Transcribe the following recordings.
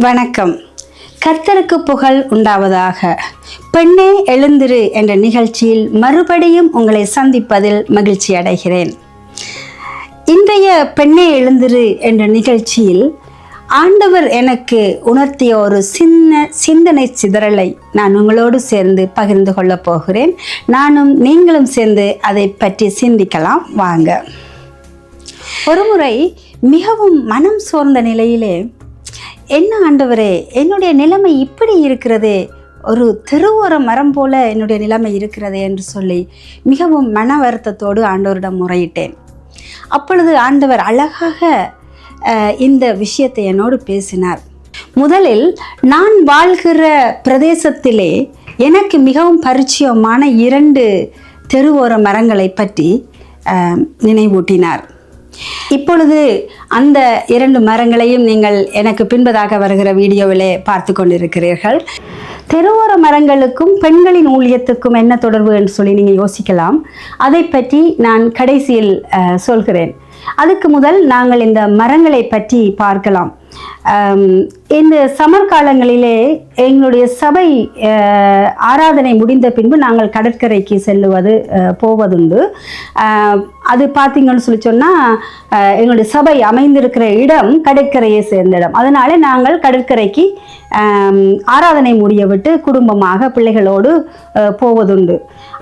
வணக்கம். கர்த்தருக்கு புகழ் உண்டாவதாக. பெண்ணே எழுந்திரு என்ற நிகழ்ச்சியில் மறுபடியும் உங்களை சந்திப்பதில் மகிழ்ச்சி அடைகிறேன். இன்றைய பெண்ணே எழுந்திரு என்ற நிகழ்ச்சியில் ஆண்டவர் எனக்கு உணர்த்திய ஒரு சிந்தனை சிதறலை நான் உங்களோடு சேர்ந்து பகிர்ந்து கொள்ளப் போகிறேன். நானும் நீங்களும் சேர்ந்து அதை பற்றி சிந்திக்கலாம் வாங்க. ஒருமுறை மிகவும் மனம் சோர்ந்த நிலையிலே, என்ன ஆண்டவரே, என்னுடைய நிலைமை இப்படி இருக்கிறதே, ஒரு தெருவோர மரம் போல என்னுடைய நிலைமை இருக்கிறதே என்று சொல்லி மிகவும் மன வருத்தத்தோடு ஆண்டவரிடம் முறையிட்டேன். அப்பொழுது ஆண்டவர் அழகாக இந்த விஷயத்தை என்னோடு பேசினார். முதலில் நான் வாழ்கிற பிரதேசத்திலே எனக்கு மிகவும் பரிச்சயமான 2 தெருவோர மரங்களை பற்றி நினைவூட்டினார். இப்பொழுது அந்த 2 மரங்களையும் நீங்கள் எனக்கு பின்பதாக வருகிற வீடியோவிலே பார்த்து கொண்டிருக்கிறீர்கள். தெருவோர மரங்களுக்கும் பெண்களின் ஊழியத்துக்கும் என்ன தொடர்பு என்று சொல்லி நீங்கள் யோசிக்கலாம். அதை பற்றி நான் கடைசியில் சொல்கிறேன். அதுக்கு முதல் நாங்கள் இந்த மரங்களை பற்றி பார்க்கலாம். இந்த சமர் காலங்களிலே எங்களுடைய சபை ஆராதனை முடிந்த பின்பு நாங்கள் கடற்கரைக்கு போவதுண்டு. அது பார்த்தீங்கன்னு சொல்லி சொன்னால் எங்களுடைய சபை அமைந்திருக்கிற இடம் கடற்கரையை சேர்ந்த இடம். அதனால நாங்கள் கடற்கரைக்கு ஆராதனை முடிய விட்டு குடும்பமாக பிள்ளைகளோடு போவதுண்டு.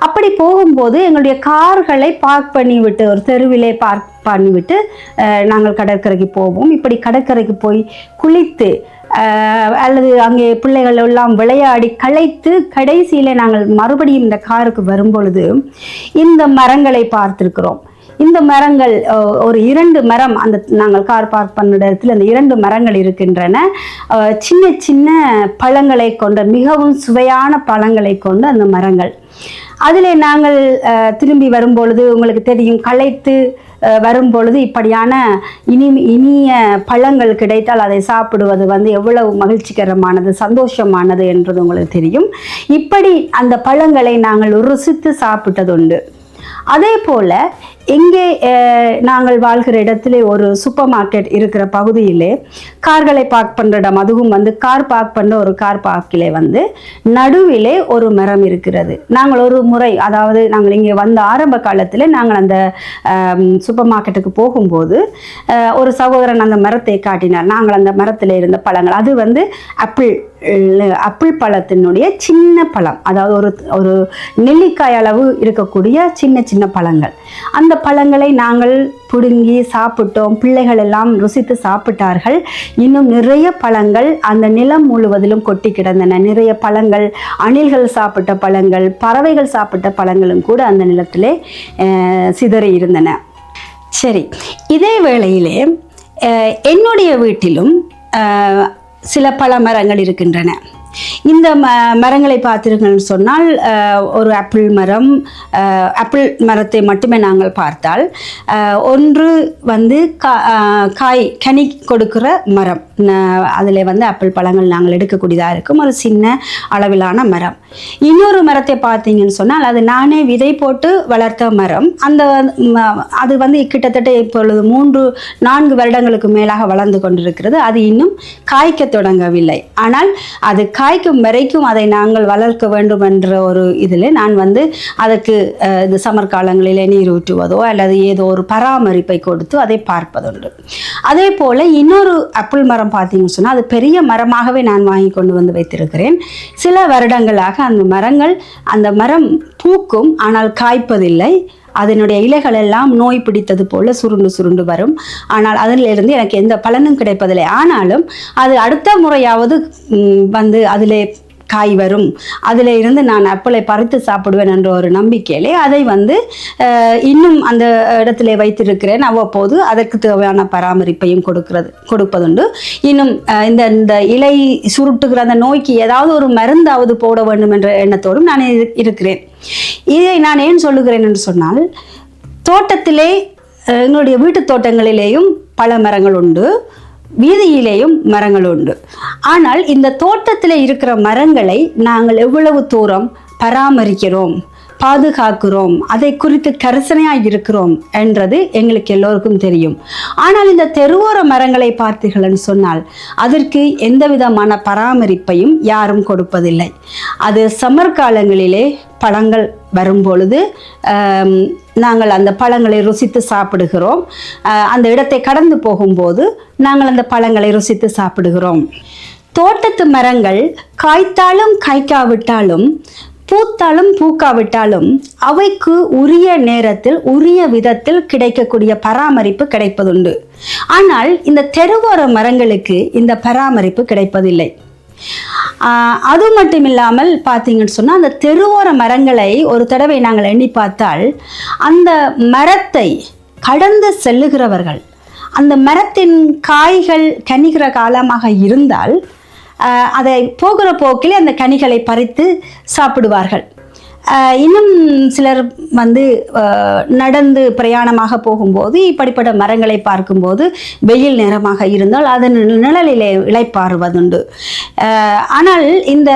அப்படி போகும்போது எங்களுடைய கார்களை பார்க் பண்ணிவிட்டு, ஒரு தெருவிலே பார்க் பண்ணிவிட்டு நாங்கள் கடற்கரைக்கு போவோம். இப்படி கடற்கரைக்கு போய் குளித்து அல்லது அங்கே பிள்ளைகள் எல்லாம் விளையாடி களைத்து கடைசியில் நாங்கள் மறுபடியும் இந்த காருக்கு வரும்பொழுது இந்த மரங்களை பார்த்திருக்கிறோம். இந்த மரங்கள் ஒரு 2 மரம், அந்த நாங்கள் கார் பார்க் பண்ண இடத்துல அந்த 2 மரங்கள் இருக்கின்றன. சின்ன சின்ன பழங்களை கொண்ட, மிகவும் சுவையான பழங்களை கொண்ட அந்த மரங்கள். அதில் நாங்கள் திரும்பி வரும்பொழுது உங்களுக்கு தெரியும், களைத்து வரும்பொழுது இப்படியான இனிய பழங்கள் கிடைத்தால் அதை சாப்பிடுவது எவ்வளவு மகிழ்ச்சிகரமானது, சந்தோஷமானது என்றது உங்களுக்கு தெரியும். இப்படி அந்த பழங்களை நாங்கள் ருசித்து சாப்பிட்டதுண்டு. அதே போல் இங்கே நாங்கள் வாழ்கிற இடத்துல ஒரு சூப்பர் மார்க்கெட் இருக்கிற பகுதியிலே கார்களை பார்க் பண்ணுற இடம், அதுவும் கார் பார்க் பண்ண ஒரு கார் பார்க்கிலே நடுவிலே ஒரு மரம் இருக்கிறது. நாங்கள் ஒரு முறை, அதாவது நாங்கள் இங்கே ஆரம்ப காலத்தில் நாங்கள் அந்த சூப்பர் மார்க்கெட்டுக்கு போகும்போது ஒரு சகோதரன் அந்த மரத்தை காட்டினார். நாங்கள் அந்த மரத்தில் இருந்த பழங்கள், அது அப்பிள் பழத்தினுடைய சின்ன பழம், அதாவது ஒரு நெல்லிக்காய் அளவு இருக்கக்கூடிய சின்ன சின்ன பழங்கள். அந்த பழங்களை நாங்கள் பிடுங்கி சாப்பிட்டோம். பிள்ளைகள் எல்லாம் ருசித்து சாப்பிட்டார்கள். இன்னும் நிறைய பழங்கள் அந்த நிலம் முழுவதிலும் கொட்டி கிடந்தன. நிறைய பழங்கள், அணில்கள் சாப்பிட்ட பழங்கள், பறவைகள் சாப்பிட்ட பழங்களும் கூட அந்த நிலத்திலே சிதறி இருந்தன. சரி, இதே வேளையிலே என்னுடைய வீட்டிலும் சில பல மரங்கள் இருக்கின்றன. இந்த மரங்களை பார்த்தீர்கள்னு சொன்னால், ஒரு ஆப்பிள் மரம், ஆப்பிள் மரத்தை மட்டுமே நாங்கள் பார்த்தால், ஒன்று கனி கொடுக்கிற மரம். அதில் ஆப்பிள் பழங்கள் நாங்கள் எடுக்கக்கூடியதாக இருக்கும், ஒரு சின்ன அளவிலான மரம். இன்னொரு மரத்தை பார்த்தீங்கன்னு சொன்னால், அது நானே விதை போட்டு வளர்த்த மரம். அது கிட்டத்தட்ட இப்பொழுது 3-4 வருடங்களுக்கு மேலாக வளர்ந்து கொண்டிருக்கிறது. அது இன்னும் காய்க்க தொடங்கவில்லை. ஆனால் அது காய்க்கும் வரைக்கும் அதை நாங்கள் வளர்க்க வேண்டும் என்ற ஒரு இதில் நான் அதற்கு இந்த சமர் காலங்களிலே நீர் ஊற்றுவதோ அல்லது ஏதோ ஒரு பராமரிப்பை கொடுத்து அதை பார்ப்பதுண்டு. அதே போல் இன்னொரு ஆப்பிள் மரம் பார்த்தீங்கன்னு சொன்னால், அது பெரிய மரமாகவே நான் வாங்கி கொண்டு வைத்திருக்கிறேன். சில வருடங்களாக அந்த மரம் பூக்கும், ஆனால் காய்ப்பதில்லை. அதனுடைய இலைகள் எல்லாம் நோய் பிடித்தது போல சுருண்டு வரும். ஆனால் அதிலிருந்து எனக்கு எந்த பலனும் கிடைப்பதில்லை. ஆனாலும் அது அடுத்த முறையாவது அதிலே காய் வரும், அதில் இருந்து நான் ஆப்பிளை பறித்து சாப்பிடுவேன் என்ற ஒரு நம்பிக்கையிலே அதை இன்னும் அந்த இடத்துல வைத்திருக்கிறேன். அவ்வப்போது அதற்கு தேவையான பராமரிப்பையும் கொடுப்பதுண்டு. இன்னும் இந்த இலை சுருட்டுகிற அந்த நோய்க்கு ஏதாவது ஒரு மருந்தாவது போட வேண்டும் என்ற எண்ணத்தோடும் நான் இருக்கிறேன். இதை நான் ஏன் சொல்லுகிறேன் என்று சொன்னால், தோட்டத்திலே, எங்களுடைய வீட்டு தோட்டங்களிலேயும் பல மரங்கள் உண்டு, வீதியிலேயும் மரங்கள் உண்டு. ஆனால் இந்த தோட்டத்தில் இருக்கிற மரங்களை நாங்கள் எவ்வளவு தூரம் பராமரிக்கிறோம், பாதுகாக்கிறோம், அதை குறித்து கரிசனையாக இருக்கிறோம் என்றது எங்களுக்கு எல்லோருக்கும் தெரியும். ஆனால் இந்த தெருவோர மரங்களை பார்த்தீர்கள்னு சொன்னால் அதற்கு எந்த விதமான பராமரிப்பையும் யாரும் கொடுப்பதில்லை. அது சம்மர் காலங்களிலே பழங்கள் வரும்பொழுது நாங்கள் அந்த பழங்களை ருசித்து சாப்பிடுகிறோம். அந்த இடத்தை கடந்து போகும்போது நாங்கள் அந்த பழங்களை ருசித்து சாப்பிடுகிறோம். தோட்டத்து மரங்கள் காய்த்தாலும் காய்க்காவிட்டாலும் பூத்தாலும் பூக்காவிட்டாலும் அவைக்கு உரிய நேரத்தில் உரிய விதத்தில் கிடைக்கக்கூடிய பராமரிப்பு கிடைப்பதுண்டு. ஆனால் இந்த தெருவோர மரங்களுக்கு இந்த பராமரிப்பு கிடைப்பதில்லை. அது மட்டும் இல்லாமல் பார்த்தீங்கன்னு சொன்னால் அந்த தெருவோர மரங்களை ஒரு தடவை நாங்கள் எண்ணி பார்த்தால் அந்த மரத்தை கடந்து செல்லுகிறவர்கள் அந்த மரத்தின் காய்கள் கனிகிற காலமாக இருந்தால் அதை போகிற போக்கிலே அந்த கனிகளை பறித்து சாப்பிடுவார்கள். இன்னும் சிலர் நடந்து பிரயாணமாக போகும்போது இப்படிப்பட்ட மரங்களை பார்க்கும்போது வெயில் நேரமாக இருந்தால் அதன் நிழலிலே இளைப்பாறுவதுண்டு. ஆனால் இந்த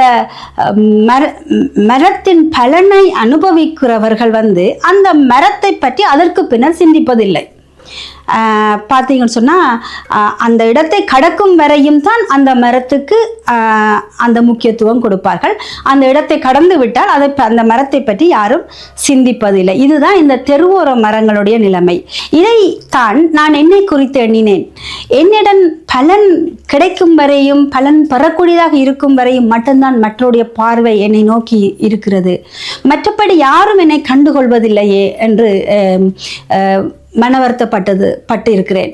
மரத்தின் பலனை அனுபவிக்கிறவர்கள் அந்த மரத்தை பற்றி அதற்கு பின்னர் சிந்திப்பதில்லை. பார்த்தீங்கன்னு சொன்னால் அந்த இடத்தை கடக்கும் வரையும் தான் அந்த மரத்துக்கு அந்த முக்கியத்துவம் கொடுப்பார்கள். அந்த இடத்தை கடந்து விட்டால் அந்த மரத்தை பற்றி யாரும் சிந்திப்பதில்லை. இதுதான் இந்த தெருவோர மரங்களுடைய நிலைமை. இதைத்தான் நான் என்னை குறித்து எண்ணினேன். என்னிடம் பலன் கிடைக்கும் வரையும் பலன் பெறக்கூடியதாக இருக்கும் வரையும் மட்டும்தான் மற்றவருடைய பார்வை என்னை நோக்கி இருக்கிறது, மற்றபடி யாரும் என்னை கண்டுகொள்வதில்லையே என்று பட்டு இருக்கிறேன்.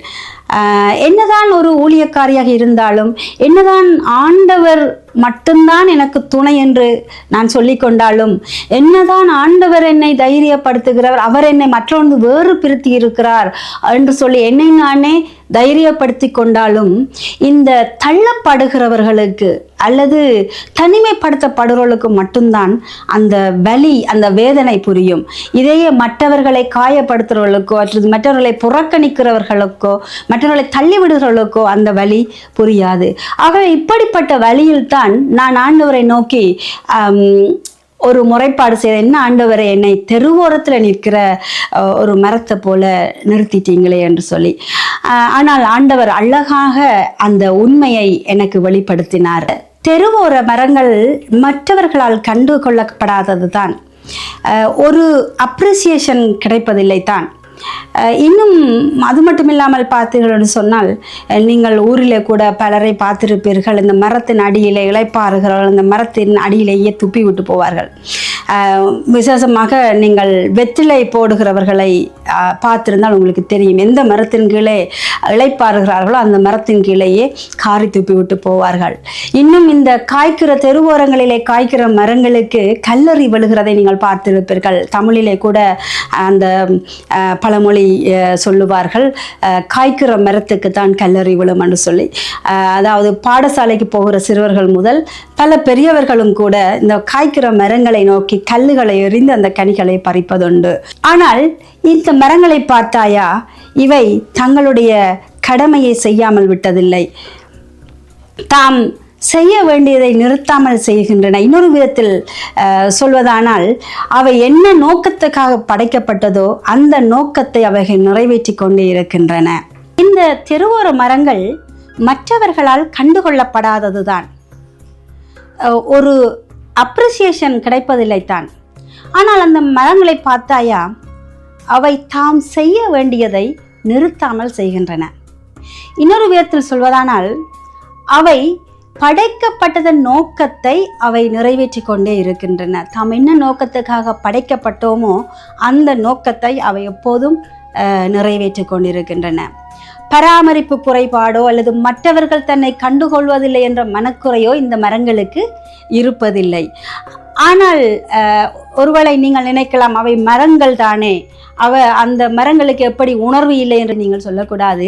என்னதான் ஒரு ஊழியக்காரியாக இருந்தாலும், என்னதான் ஆண்டவர் மட்டும்தான் எனக்கு துணை என்று நான் சொல்லிக்கொண்டாலும், என்னதான் ஆண்டவர் என்னை தைரியப்படுத்துகிறவர், அவர் என்னை மற்றொன்று வேறு பிரித்து இருக்கிறார் என்று சொல்லி என்னை நானே தைரியப்படுத்தி கொண்டாலும், இந்த தள்ளப்படுகிறவர்களுக்கு அல்லது தனிமைப்படுத்தப்படுறவர்களுக்கு மட்டும்தான் அந்த வலி அந்த வேதனை புரியும். இதையே மற்றவர்களை காயப்படுத்துகிறவர்களுக்கோ அல்லது மற்றவர்களை புறக்கணிக்கிறவர்களுக்கோ மற்றவர்களை தள்ளிவிடுகிறவர்களுக்கோ அந்த வலி புரியாது. ஆகவே இப்படிப்பட்ட வழியில் தான் நான் ஆண்டவரை நோக்கி ஒரு முறைப்பாடு செய்த, என்ன ஆண்டவரை என்னை தெருவோரத்தில் நிற்கிற ஒரு மரத்தை போல நிறுத்திட்டீங்களே என்று சொல்லி. ஆனால் ஆண்டவர் அழகாக அந்த உண்மையை எனக்கு வெளிப்படுத்தினார். தெருவோர மரங்கள் மற்றவர்களால் கண்டு கொள்ளப்படாதது தான், ஒரு அப்ரிசியேஷன் கிடைப்பதில்லை தான். இன்னும் அது மட்டும் இல்லாமல் பார்த்தீர்கள்னு சொன்னால், நீங்கள் ஊரிலே கூட பலரை பார்த்திருப்பீர்கள், இந்த மரத்தின் அடியிலே இளைப்பாறுகிறவர்கள் இந்த மரத்தின் அடியிலேயே துப்பி விட்டு போவார்கள். விசேஷமாக நீங்கள் வெற்றிலை போடுகிறவர்களை பார்த்திருந்தால் உங்களுக்கு தெரியும், எந்த மரத்தின் கீழே இளைப்பாறுகிறார்களோ அந்த மரத்தின் கீழேயே காரி துப்பி விட்டு போவார்கள். இன்னும் இந்த காய்க்கிற தெருவோரங்களிலே காய்க்கிற மரங்களுக்கு கல்லறி விழுகிறதை நீங்கள் பார்த்திருப்பீர்கள். தமிழிலே கூட அந்த பழமொழி சொல்லுவார்கள், காய்க்கிற மரத்துக்கு தான் கல்லறி விழும் என்று சொல்லி. அதாவது பாடசாலைக்கு போகிற சிறுவர்கள் முதல் பல பெரியவர்களும் கூட இந்த காய்க்கிற மரங்களை நோக்கி கல்லுகளை எறிந்து அந்த கனிகளை பறிப்பதுண்டு. ஆனால் இந்த மரங்களை பார்த்தாயா, இவை தங்களுடைய கடமையை செய்யாமல் விட்டதில்லை, தாம் செய்ய வேண்டியதை நிறுத்தாமல் செய்கின்றன. இன்னொரு விதத்தில் சொல்வதானால், அவை என்ன நோக்கத்துக்காக படைக்கப்பட்டதோ அந்த நோக்கத்தை அவைகள் நிறைவேற்றி கொண்டே இருக்கின்றன. இந்த தெருவோர மரங்கள் மற்றவர்களால் கண்டுகொள்ளப்படாததுதான், ஒரு அப்ரிசியேஷன் கிடைப்பதில்லை தான். ஆனால் அந்த மரங்களை பார்த்தாயா, அவை தாம் செய்ய வேண்டியதை நிறுத்தாமல் செய்கின்றன. இன்னொரு விதத்தில் சொல்வதானால், அவை படைக்கப்பட்டதன் நோக்கத்தை அவை நிறைவேற்றி கொண்டே இருக்கின்றன. தாம் என்ன நோக்கத்துக்காக படைக்கப்பட்டோமோ அந்த நோக்கத்தை அவை எப்போதும் நிறைவேற்றி கொண்டிருக்கின்றன. பராமரிப்பு குறைபாடோ அல்லது மற்றவர்கள் தன்னை கண்டுகொள்வதில்லை என்ற மனக்குறையோ இந்த மரங்களுக்கு இருப்பதில்லை. ஆனால் ஒருவேளை நீங்கள் நினைக்கலாம், அவை மரங்கள் தானே, அந்த மரங்களுக்கு எப்படி உணர்வு இல்லை என்று நீங்கள் சொல்லக்கூடாது.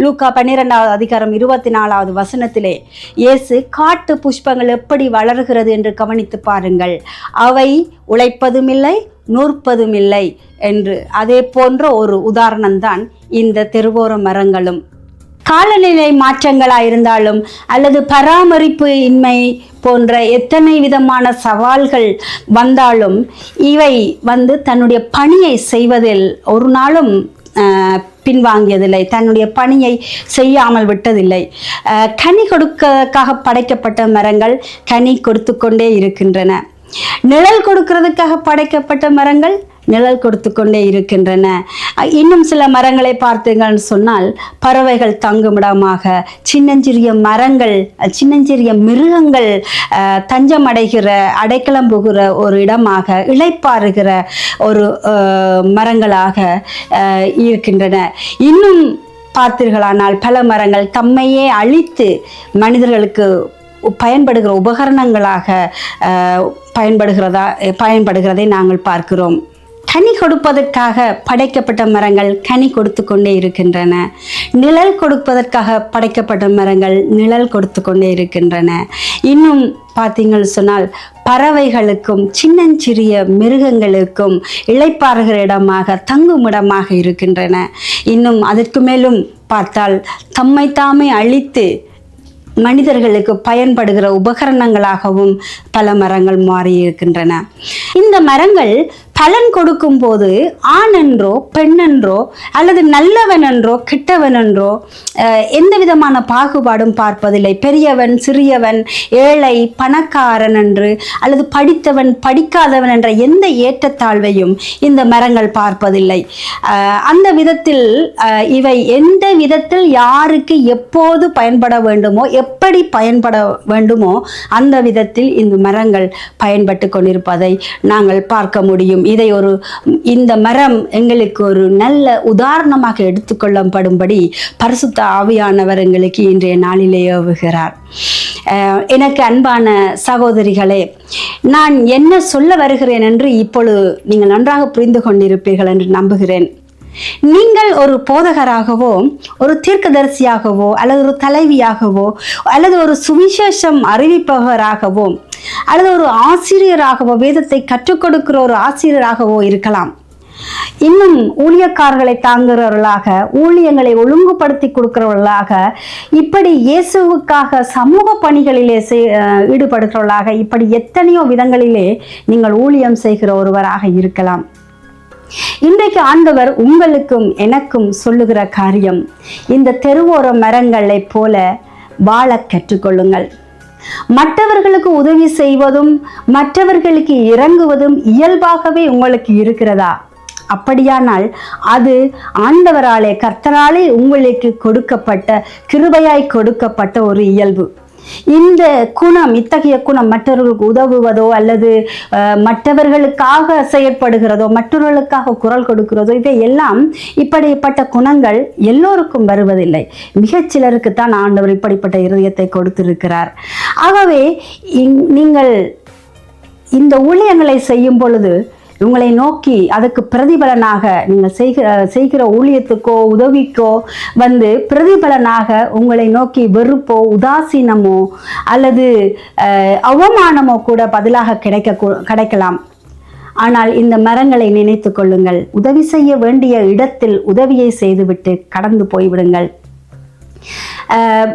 லூக்கா 12வது அதிகாரம் 24வது வசனத்திலே இயேசு காட்டு புஷ்பங்கள் எப்படி வளர்கிறது என்று கவனித்து பாருங்கள், அவை உழைப்பதும் இல்லை நூற்பதும் இல்லை என்று. அதே போன்ற ஒரு உதாரணம்தான் இந்த தெருவோர மரங்களும். காலநிலை மாற்றங்களாயிருந்தாலும் அல்லது பராமரிப்பு இன்மை போன்ற எத்தனை விதமான சவால்கள் வந்தாலும் இவை தன்னுடைய பணியை செய்வதில் ஒரு நாளும் பின்வாங்கியதில்லை, தன்னுடைய பணியை செய்யாமல் விட்டதில்லை. கனி கொடுக்கறதுக்காக படைக்கப்பட்ட மரங்கள் கனி கொடுத்து கொண்டே இருக்கின்றன. நிழல் கொடுக்கிறதுக்காக படைக்கப்பட்ட மரங்கள் நிழல் கொடுத்து கொண்டே இருக்கின்றன. இன்னும் சில மரங்களை பார்த்தீங்கன்னு சொன்னால் பறவைகள் தங்குமிடமாக, சின்னஞ்சிறிய மரங்கள், சின்னஞ்சிறிய மிருகங்கள் தஞ்சம் அடைக்கலம் புகிற ஒரு இடமாக, இளைப்பாறுகிற ஒரு மரங்களாக இருக்கின்றன. இன்னும் பார்த்தீர்களானால் பல மரங்கள் தம்மையே அழித்து மனிதர்களுக்கு பயன்படுகிற உபகரணங்களாக பயன்படுகிறதை நாங்கள் பார்க்கிறோம். கனி கொடுப்பதற்காக படைக்கப்பட்ட மரங்கள் கனி கொடுத்து கொண்டே இருக்கின்றன. நிழல் கொடுப்பதற்காக படைக்கப்பட்ட மரங்கள் நிழல் கொடுத்து கொண்டே இருக்கின்றன. இன்னும் பார்த்தீங்கன்னு சொன்னால் பறவைகளுக்கும் சின்னஞ்சிறிய மிருகங்களுக்கும் இளைப்பாறுகிற இடமாக, தங்குமிடமாக இருக்கின்றன. இன்னும் அதற்கு மேலும் பார்த்தால் தம்மை தாமே அழித்து மனிதர்களுக்கு பயன்படுகிற உபகரணங்களாகவும் பல மரங்கள் மாறி இருக்கின்றன. இந்த மரங்கள் பலன் கொடுக்கும் போது ஆணென்றோ பெண்ணென்றோ அல்லது நல்லவன் என்றோ கெட்டவன் என்றோ எந்த விதமான பாகுபாடும் பார்ப்பதில்லை. பெரியவன் சிறியவன், ஏழை பணக்காரன் என்று அல்லது படித்தவன் படிக்காதவன் என்ற எந்த ஏற்றத்தாழ்வையும் இந்த மரங்கள் பார்ப்பதில்லை. அந்த விதத்தில் இவை எந்த விதத்தில் யாருக்கு எப்போது பயன்பட வேண்டுமோ, எப்படி பயன்பட வேண்டுமோ அந்த விதத்தில் இந்த மரங்கள் பயன்பட்டு கொண்டிருப்பதை நாங்கள் பார்க்க முடியும். இந்த மரம் எங்களுக்கு ஒரு நல்ல உதாரணமாக எடுத்துக்கொள்ளப்படும்படி பரிசுத்த ஆவியானவர் எங்களுக்கு இன்றைய நாளிலே ஏவுகிறார். எனக்கு அன்பான சகோதரிகளே, நான் என்ன சொல்ல வருகிறேன் என்று இப்பொழுது நீங்கள் நன்றாக புரிந்து கொண்டிருப்பீர்கள் என்று நம்புகிறேன். நீங்கள் ஒரு போதகராகவோ, ஒரு தீர்க்கதரிசியாகவோ, அல்லது ஒரு தலைவியாகவோ, அல்லது ஒரு சுவிசேஷம் அறிவிப்பவராகவோ, அல்லது ஒரு ஆசிரியராகவோ, வேதத்தை கற்றுக் கொடுக்கிற ஒரு ஆசிரியராகவோ இருக்கலாம். இன்னும் ஊழியக்காரர்களை தாங்குகிறவர்களாக, ஊழியங்களை ஒழுங்குபடுத்தி கொடுக்கிறவர்களாக, இப்படி இயேசுவுக்காக சமூக பணிகளிலே ஈடுபடுகிறவர்களாக, இப்படி எத்தனையோ விதங்களிலே நீங்கள் ஊழியம் செய்கிற ஒருவராக இருக்கலாம். இன்றைக்கு ஆண்டவர் உங்களுக்கும் எனக்கும் சொல்லுகிற காரியம், இந்த தெருவோர மரங்களை போல வாழ கற்றுக்கொள்ளுங்கள். மற்றவர்களுக்கு உதவி செய்வதும் மற்றவர்களுக்கு இறங்குவதும் இயல்பாகவே உங்களுக்கு இருக்கிறதா? அப்படியானால் அது ஆண்டவராலே, கர்த்தராலே உங்களுக்கு கொடுக்கப்பட்ட, கிருபையாய் கொடுக்கப்பட்ட ஒரு இயல்பு. இந்த குணம், இத்தகைய குணம், மற்றவர்களுக்கு உதவுவதோ அல்லது மற்றவர்களுக்காக செயற்படுகிறதோ, மற்றவர்களுக்காக குரல் கொடுக்கிறதோ, இவை எல்லாம் இப்படிப்பட்ட குணங்கள் எல்லோருக்கும் வருவதில்லை. மிகச்சிலருக்கு தான் ஆண்டவர் இப்படிப்பட்ட இருதயத்தை கொடுத்திருக்கிறார். ஆகவே நீங்கள் இந்த ஊழியங்களை செய்யும் பொழுது உங்களை நோக்கி அதுக்கு பிரதிபலனாக நீங்கள் செய்கிற ஊழியத்துக்கோ உதவிக்கோ பிரதிபலனாக உங்களை நோக்கி வெறுப்போ, உதாசீனமோ அல்லது அவமானமோ கூட பதிலாக கிடைக்கலாம். ஆனால் இந்த மரங்களை நினைத்து கொள்ளுங்கள். உதவி செய்ய வேண்டிய இடத்தில் உதவியை செய்துவிட்டு கடந்து போய்விடுங்கள்.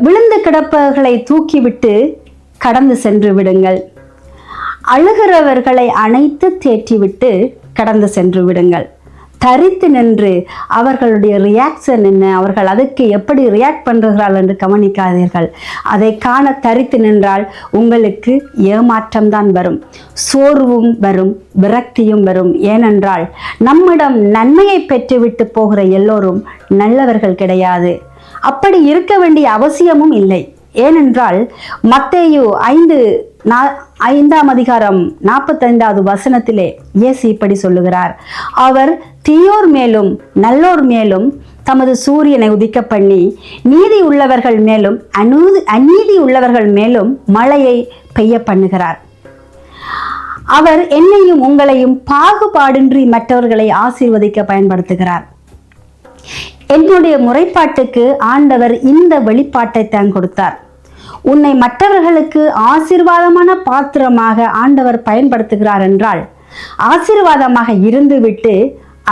விழுந்து கிடப்பவர்களை தூக்கிவிட்டு கடந்து சென்று விடுங்கள். அழுகிறவர்களை அணைத்து தேற்றிவிட்டு கடந்து சென்று விடுங்கள். தரித்து நின்று அவர்களுடைய ரியாக்ஷன் என்ன, அவர்கள் அதுக்கு எப்படி ரியாக்ட் பண்ணுகிறார்கள் என்று கவனிக்காதீர்கள். அதை காண தரித்து நின்றால் உங்களுக்கு ஏமாற்றம்தான் வரும், சோர்வும் வரும், விரக்தியும் வரும். ஏனென்றால் நம்மிடம் நன்மையை பெற்றுவிட்டு போகிற எல்லோரும் நல்லவர்கள் கிடையாது. அப்படி இருக்க வேண்டிய அவசியமும் இல்லை. ஏனென்றால் மத்தேயு 5ஆம் அதிகாரம் 45வது வசனத்திலே இயேசு இப்படி சொல்லுகிறார், அவர் தீயோர் மேலும் நல்லோர் மேலும் தமது சூரியனை உதிக்க பண்ணி நீதி உள்ளவர்கள் மேலும் அநீதி உள்ளவர்கள் மேலும் மழையை பெய்ய பண்ணுகிறார். அவர் என்னையும் உங்களையும் பாகுபாடின்றி மற்றவர்களை ஆசீர்வதிக்க பயன்படுத்துகிறார். என்னுடைய முறைப்பாட்டுக்கு ஆண்டவர் இந்த வெளிப்பாட்டை தான் கொடுத்தார். உன்னை மற்றவர்களுக்கு ஆசீர்வாதமான பாத்திரமாக ஆண்டவர் பயன்படுத்துகிறார் என்றால் ஆசீர்வாதமாக இருந்துவிட்டு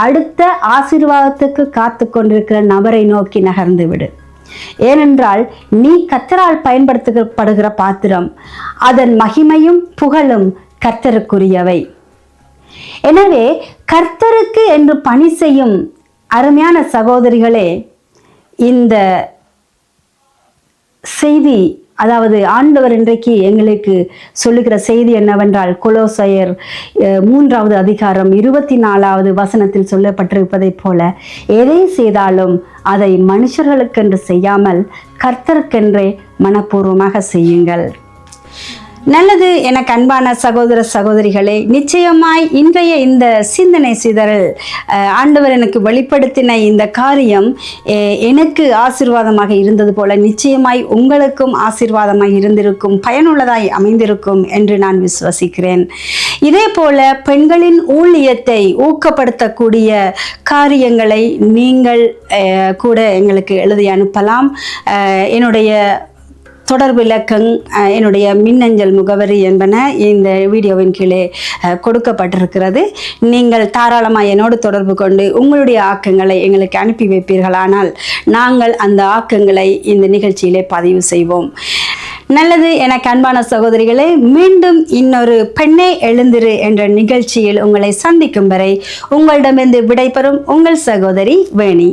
அடுத்த ஆசீர்வாதத்துக்கு காத்து கொண்டிருக்கிற நபரை நோக்கி நகர்ந்து விடு. ஏனென்றால் நீ கர்த்தரால் பயன்படுத்தப்படுகிற பாத்திரம், அதன் மகிமையும் புகழும் கர்த்தருக்குரியவை. எனவே கர்த்தருக்கு என்று பணி செய்யும் அருமையான சகோதரிகளே, இந்த செய்தி, அதாவது ஆண்டவர் இன்றைக்கு எங்களுக்கு சொல்லுகிற செய்தி என்னவென்றால், கொலோசையர் 3வது அதிகாரம் 24வது வசனத்தில் சொல்லப்பட்டிருப்பதைப் போல, எதை செய்தாலும் அதை மனுஷர்களுக்கென்று செய்யாமல் கர்த்தருக்கென்றே மனப்பூர்வமாக செய்யுங்கள். நல்லது. எனக்கு அன்பான சகோதர சகோதரிகளே, நிச்சயமாய் இன்றைய இந்த சிந்தனை சிதறல், ஆண்டவர் எனக்கு வெளிப்படுத்தின இந்த காரியம் எனக்கு ஆசீர்வாதமாக இருந்தது போல நிச்சயமாய் உங்களுக்கும் ஆசீர்வாதமாக இருந்திருக்கும், பயனுள்ளதாய் அமைந்திருக்கும் என்று நான் விசுவசிக்கிறேன். இதே போல பெண்களின் ஊழியத்தை ஊக்கப்படுத்தக்கூடிய காரியங்களை நீங்கள் கூட எங்களுக்கு எழுதி அனுப்பலாம். என்னுடைய தொடர்பு இலக்கம், என்னுடைய மின்னஞ்சல் முகவரி என்பன இந்த வீடியோவின் கீழே கொடுக்கப்பட்டிருக்கிறது. நீங்கள் தாராளமாக என்னோடு தொடர்பு கொண்டு உங்களுடைய ஆக்கங்களை எங்களுக்கு அனுப்பி வைப்பீர்களானால் நாங்கள் அந்த ஆக்கங்களை இந்த நிகழ்ச்சியிலே பதிவு செய்வோம். நல்லது. எனக்கு அன்பான சகோதரிகளே, மீண்டும் இன்னொரு பெண்ணே எழுந்திரு என்ற நிகழ்ச்சியில் உங்களை சந்திக்கும் வரை உங்களிடமிருந்து விடைபெறும் உங்கள் சகோதரி வேணி.